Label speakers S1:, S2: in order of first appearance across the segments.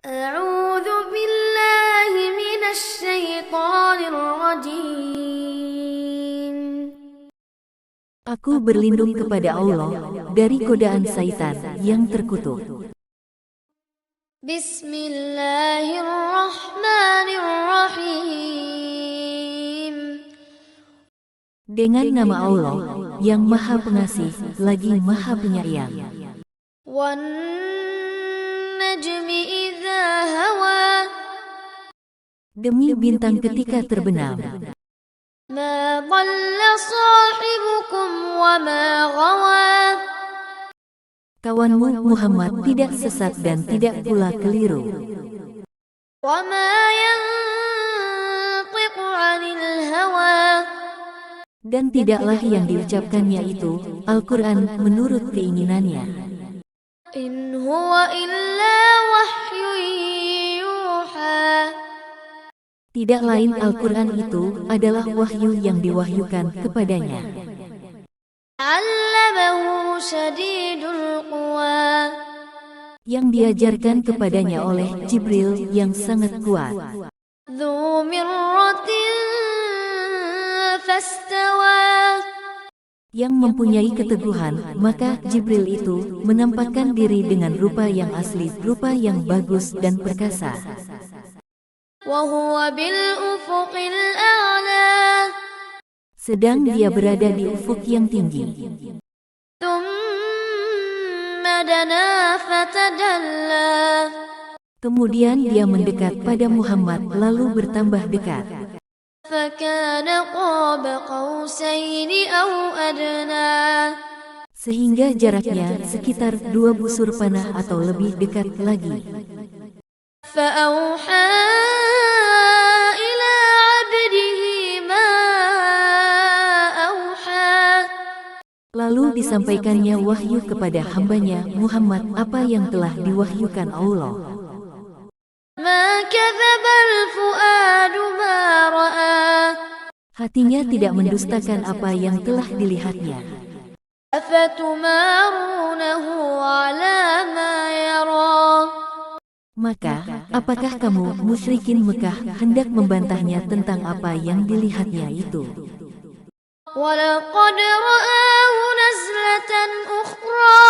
S1: أعوذ بالله من الشيطان الرجيم.
S2: Aku berlindung kepada Allah dari godaan syaitan yang terkutuk.
S1: Bismillahirrahmanirrahim.
S2: Dengan nama Allah yang Maha Pengasih lagi Maha Penyayang.
S1: Wan najmi idza hawa.
S2: Demi bintang ketika terbenam.
S1: Ma dhalla sahibukum wa ma ghawa.
S2: Kawanmu Muhammad tidak sesat dan tidak pula keliru.
S1: Wa ma yantiqu 'anil hawa.
S2: Dan tidaklah yang diucapkannya itu Al-Quran menurut keinginannya.
S1: In huwa illa wahyun yuha.
S2: Tidak lain Al-Quran itu adalah wahyu yang diwahyukan kepadanya.
S1: 'Allamahu syadidul quwa.
S2: Yang diajarkan kepadanya oleh Jibril yang sangat kuat.
S1: Dzu mirratin fastawa.
S2: Yang mempunyai keteguhan, maka Jibril itu menampakkan diri dengan rupa yang asli, rupa yang bagus dan perkasa.
S1: Wa huwa bil ufuqil a'la.
S2: Sedang dia berada di ufuk yang tinggi.
S1: Tsumma dana fatadalla.
S2: Kemudian dia mendekat pada Muhammad lalu bertambah dekat.
S1: Fakana qaba qausaini aw adna.
S2: Sehingga jaraknya sekitar 2 busur panah atau lebih dekat lagi.
S1: Fa'auha ila 'abdihi ma auha.
S2: Lalu disampaikannya wahyu kepada hambanya Muhammad apa yang telah diwahyukan Allah.
S1: Ma kadzabal fuadu ma ra'a.
S2: Hatinya tidak mendustakan apa yang telah dilihatnya.
S1: Afatumarunahu 'ala ma yara.
S2: Maka, apakah kamu musyrikin Mekah hendak membantahnya tentang apa yang dilihatnya itu?
S1: Walaqad ra'ahu nazlatan ukhra.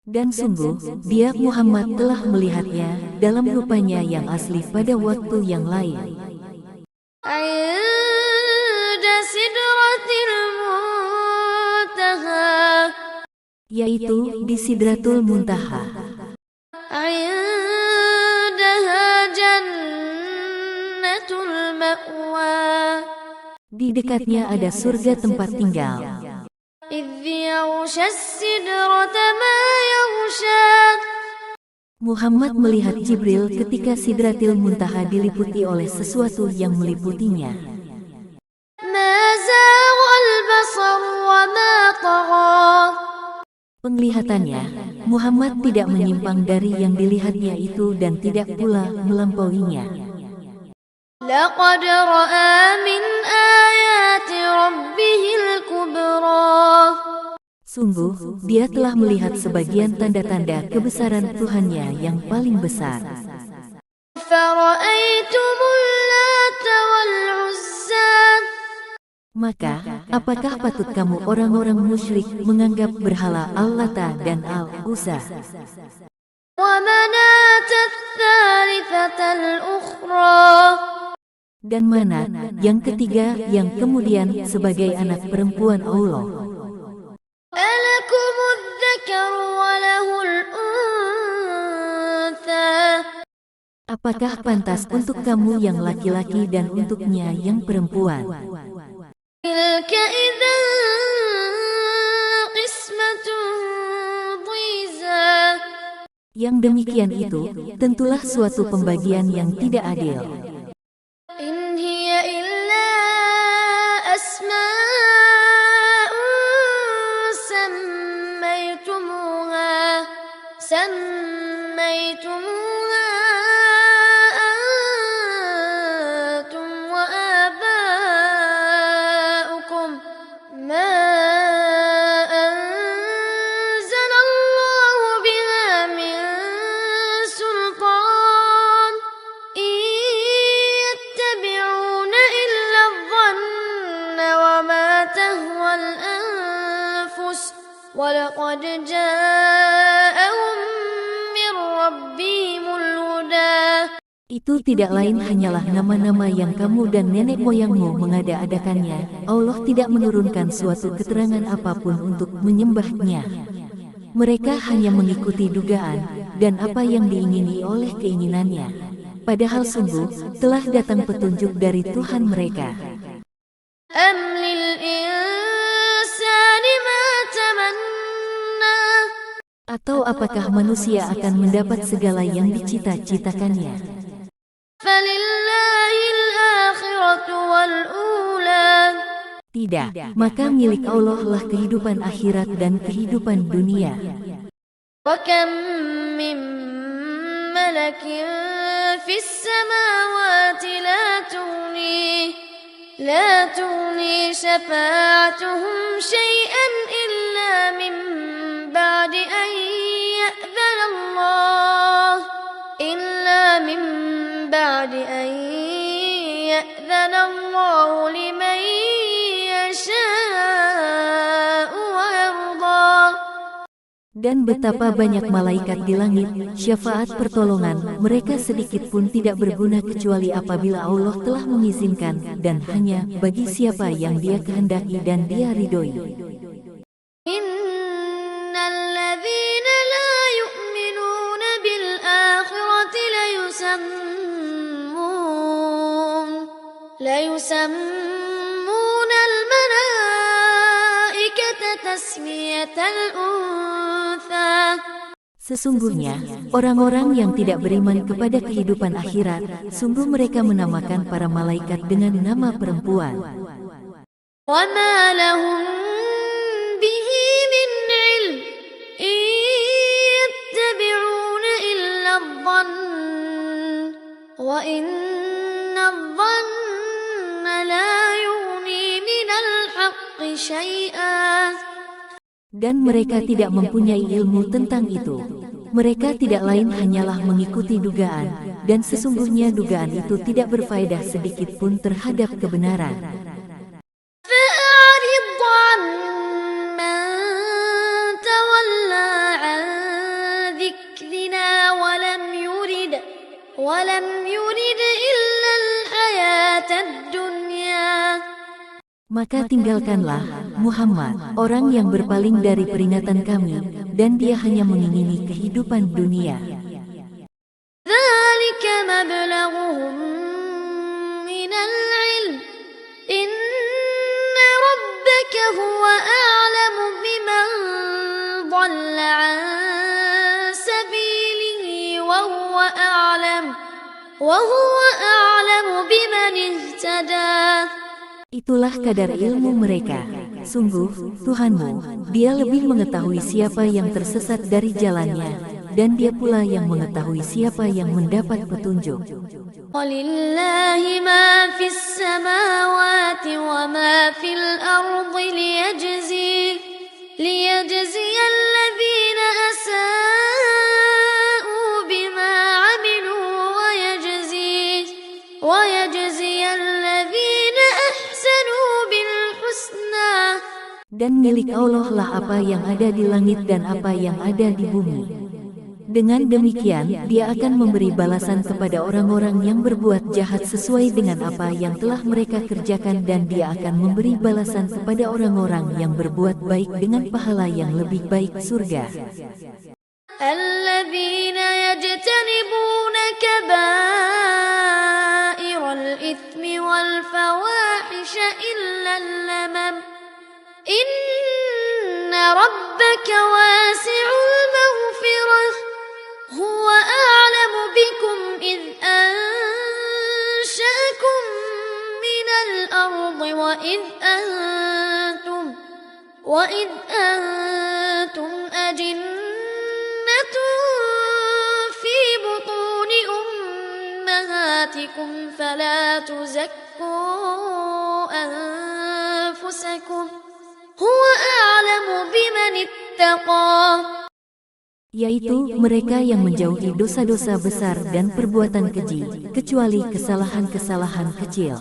S2: Dan sungguh, dia Muhammad telah melihatnya dalam rupanya yang asli pada waktu yang lain.
S1: 'Inda sidratil muntaha.
S2: Yaitu di Sidratul Muntaha.
S1: 'Indaha jannatul ma'wa.
S2: Di dekatnya ada surga tempat tinggal.
S1: Idh yaghsha as-sidrata ma yaghsha.
S2: Muhammad melihat Jibril ketika Sidratil Muntaha diliputi oleh sesuatu yang meliputinya.
S1: Ma zaghal basar wa ma tagha.
S2: Penglihatannya, Muhammad tidak menyimpang dari yang dilihatnya itu dan tidak pula melampauinya.
S1: Laqad ra'a min ayati rabbihil kubra.
S2: Sungguh, dia telah melihat sebagian tanda-tanda kebesaran Tuhannya yang paling besar.
S1: Fara'aitumul Lata wal Uzza.
S2: Maka, apakah patut kamu orang-orang musyrik menganggap berhala Al-Lata dan Al-Uzza?
S1: Wa manatat tsalitsatal ukhra.
S2: Dan Manat, yang ketiga yang kemudian sebagai anak perempuan Allah.
S1: Alakumudz dzakaru wa lahul untha.
S2: Apakah pantas untuk kamu yang laki-laki dan untuknya yang perempuan?
S1: Tilka idzan qismatun dhiza.
S2: Yang demikian itu, tentulah suatu pembagian yang tidak adil.
S1: In hiya illa asma'un sammaytumuha antum wa aba'ukum ma anzalallahu biha min sultan.
S2: Itu tidak lain hanyalah nama-nama yang kamu dan nenek moyangmu mengada-adakannya. Allah tidak menurunkan suatu keterangan apapun untuk menyembahnya. Mereka hanya mengikuti dugaan dan apa yang diingini oleh keinginannya. Padahal sungguh telah datang petunjuk dari Tuhan mereka.
S1: أم للإنسان ما تمنى
S2: Atau apakah manusia akan mendapat segala yang dicita-citakannya?
S1: فلله الآخرة والأولى
S2: Tidak, maka milik Allah lah kehidupan akhirat dan kehidupan dunia.
S1: وكم من ملك في السماوات لا تغني شفاعتهم شيئا إلا من بعد أن يأذن الله لمن يشاء ويرضى.
S2: Dan betapa banyak malaikat di langit, syafaat pertolongan, mereka sedikit pun tidak berguna kecuali apabila Allah telah mengizinkan, dan hanya bagi siapa yang Dia kehendaki dan Dia ridhoi.
S1: Innal ladzina la yu'minuna bil akhirati layusammuna al malaikata tasmiyatal untha.
S2: Sesungguhnya, orang-orang yang tidak beriman kepada kehidupan akhirat, sungguh mereka menamakan para malaikat dengan nama perempuan.
S1: Wa ma lahum bihi min ilm, ittabi'una illa adh-dhann, wa inna adh-dhanna la yughni minal haqqi syai'an.
S2: Dan mereka tidak mempunyai ilmu tentang itu. Mereka tidak lain hanyalah mengikuti dugaan, dan sesungguhnya dugaan itu tidak berfaedah sedikit pun terhadap kebenaran.
S1: فأعرض عمن تولى عن ذكرنا ولم يرد إلا الحياة الدنيا.
S2: Maka tinggalkanlah, Muhammad, orang yang berpaling dari peringatan kami, dan dia hanya mengingini kehidupan dunia.
S1: ذلك مبلغهم من العلم إن ربك هو أعلم بمن ضل عن سبيله وهو أعلم بمن اهتدى.
S2: Itulah kadar ilmu mereka. Sungguh, Tuhanmu, Dia lebih mengetahui siapa yang tersesat dari jalannya, dan Dia pula yang mengetahui siapa yang mendapat petunjuk.
S1: وَلِلَّهِ مَا فِي السَّمَاوَاتِ وَمَا فِي الْأَرْضِ لِيَجْزِيَ الَّذِينَ أَسَاءُوا بِمَا عَمِلُوا وَيَجْزِيَ الَّذِينَ أَحْسَنُوا بِالْحُسْنَى.
S2: Dan milik Allah lah apa yang ada di langit dan apa yang ada di bumi. Dengan demikian, Dia akan memberi balasan kepada orang-orang yang berbuat jahat sesuai dengan apa yang telah mereka kerjakan, dan Dia akan memberi balasan kepada orang-orang yang berbuat baik dengan pahala yang lebih baik, surga.
S1: Alladzina yajtanibuna kabairal itsmi wal fawahisha illa lamam. Inna rabbaka wasi'ul maghfirah. Huwa a'lamu bikum idh ansha'akum minal ardi wa idh antum ajinnatun fi butuni ummahatikum fala tuzakku anfusakum huwa a'lamu biman ittaqa.
S2: Yaitu mereka yang menjauhi dosa-dosa besar dan perbuatan keji, kecuali kesalahan-kesalahan kecil.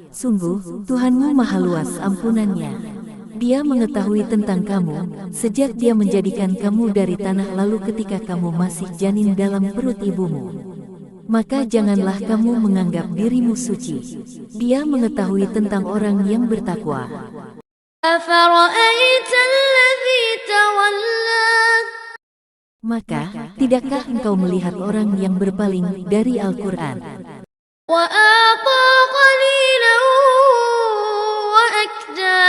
S2: Sungguh, Tuhanmu maha luas ampunannya. Dia mengetahui tentang kamu, sejak Dia menjadikan kamu dari tanah lalu ketika kamu masih janin dalam perut ibumu. maka janganlah kamu menganggap dirimu suci. Dia mengetahui tentang orang yang bertakwa.
S1: أفرأيت الذي تولى
S2: Maka, tidakkah engkau melihat orang yang berpaling dari Al-Quran?
S1: وأعطى قليلا وأكدى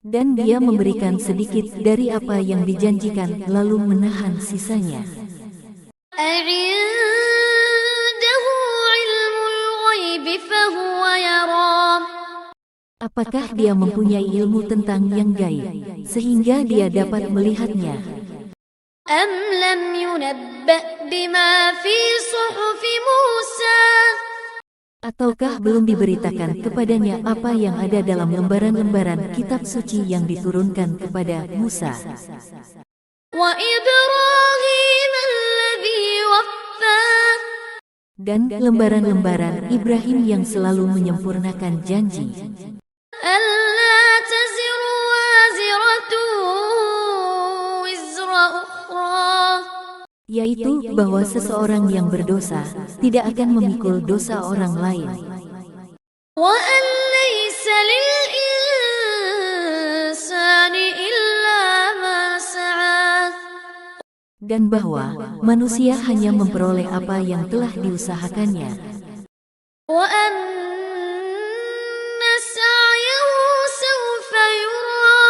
S2: Dan dia memberikan sedikit dari apa yang dijanjikan, lalu menahan sisanya.
S1: أعنده علم الغيب فهو يرى
S2: Apakah dia mempunyai ilmu tentang yang gaib, sehingga dia dapat melihatnya?
S1: أم لم ينبأ بما في صحف موسى
S2: Ataukah belum diberitakan kepadanya apa yang ada dalam lembaran-lembaran kitab suci yang diturunkan kepada Musa?
S1: وإبراهيم الذي وفى
S2: Dan lembaran-lembaran Ibrahim yang selalu menyempurnakan janji,
S1: ألا تزر وازرة وزر أخرى
S2: yaitu bahwa seseorang yang berdosa tidak akan memikul dosa orang lain,
S1: وأن ليس للإنسان إلا ما سعى
S2: dan bahwa manusia hanya memperoleh apa yang telah diusahakannya,
S1: وأن سعيه سوف يرى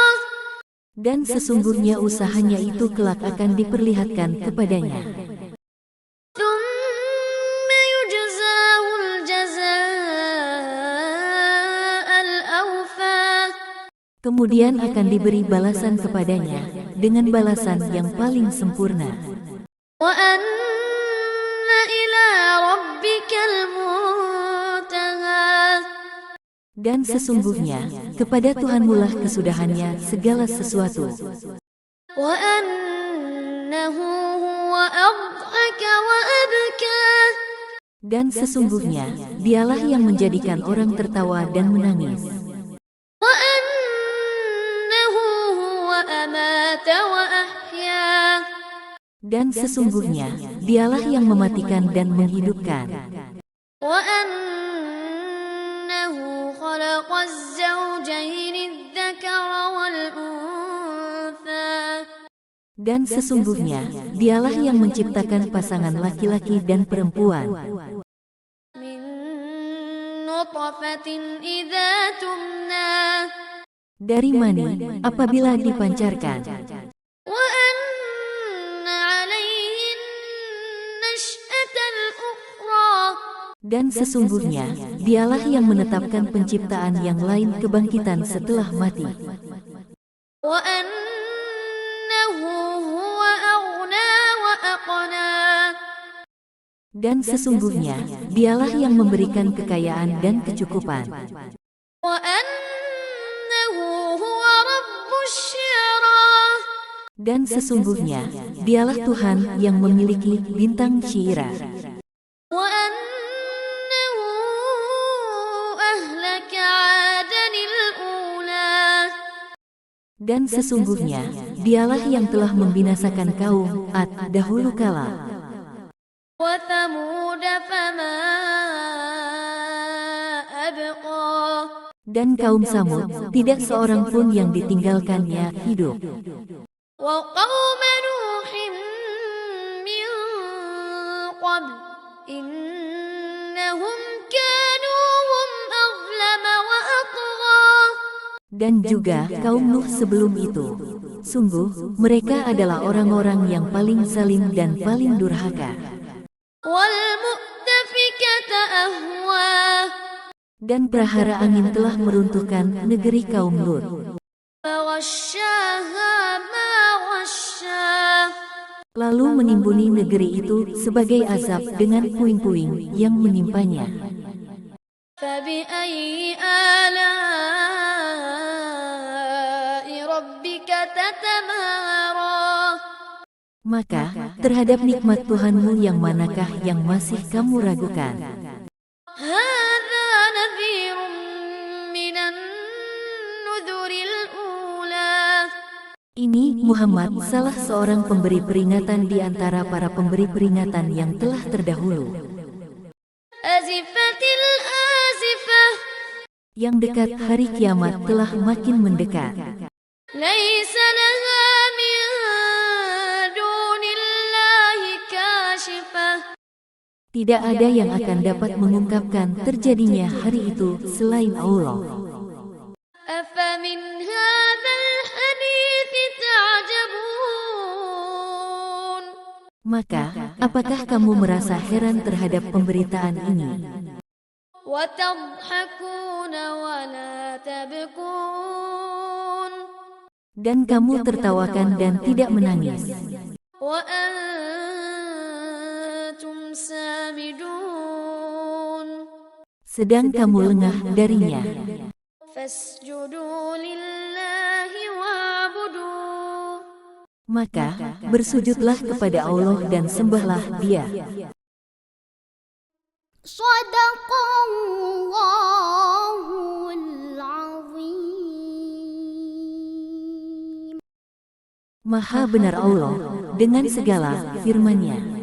S2: dan sesungguhnya usahanya itu kelak akan diperlihatkan kepadanya.
S1: ثم يجزاه الجزاء الأوفى
S2: Kemudian akan diberi balasan kepadanya dengan balasan yang paling sempurna.
S1: وأن إلى ربك المنتهى
S2: Dan sesungguhnya, kepada Tuhanmulah kesudahannya segala sesuatu.
S1: وأنه هو أضحك وأبكى
S2: Dan sesungguhnya, dialah yang menjadikan orang tertawa dan menangis.
S1: وأنه هو أمات وأحيا
S2: Dan sesungguhnya, dialah yang mematikan dan menghidupkan.
S1: وأنه خلق الزوجين الذكر والأنثى
S2: Dan sesungguhnya, dialah yang menciptakan pasangan laki-laki dan perempuan
S1: من نطفة إذا تمنى
S2: dari mani apabila dipancarkan.
S1: وأن عليه النشأة الأخرى
S2: Dan sesungguhnya, dialah yang menetapkan penciptaan yang lain, kebangkitan setelah mati.
S1: وأنه هو أغنى وأقنى
S2: Dan sesungguhnya, dialah yang memberikan kekayaan dan kecukupan.
S1: وأنه هو رب الشعرى
S2: Dan sesungguhnya, dialah Tuhan yang memiliki bintang Syira.
S1: وأنه أهلك عادا الأولى
S2: Dan sesungguhnya, dialah yang telah membinasakan kaum Ad dahulu kala.
S1: وثمود فما أبقى
S2: Dan kaum Samud, tidak seorang pun yang ditinggalkannya hidup.
S1: وقوم نوح من قبل إنهم كانوا هم أظلم وأطغى
S2: Dan juga kaum Nuh sebelum itu. Sungguh, mereka adalah orang-orang yang paling zalim dan paling durhaka.
S1: والمؤتفكة أهوى
S2: Dan prahara angin telah meruntuhkan negeri kaum Lut.
S1: فغشاها ما غشى
S2: Lalu menimbuni negeri itu sebagai azab dengan puing-puing yang menimpanya.
S1: فبأي آلاء ربك تتمارى
S2: Maka, terhadap nikmat Tuhanmu yang manakah yang masih kamu ragukan?
S1: هذا نذير من النذر الأولى
S2: Ini Muhammad, salah seorang pemberi peringatan di antara para pemberi peringatan yang telah terdahulu. Yang dekat hari kiamat telah makin mendekat.
S1: ليس لها من دون الله كاشفة
S2: Tidak ada yang akan dapat mengungkapkan terjadinya hari itu selain Allah.
S1: أفمن هذا الحديث تعجبون
S2: Maka, apakah kamu merasa heran terhadap pemberitaan ini?
S1: وتضحكون ولا تبكون
S2: Dan kamu tertawakan dan tidak menangis.
S1: وأنتم سامدون
S2: Sedang kamu lengah darinya.
S1: فاسجدوا لله واعبدوا
S2: Maka, bersujudlah kepada Allah dan sembahlah Dia.
S1: صدق الله العظيم.
S2: Maha benar Allah dengan segala firman-Nya.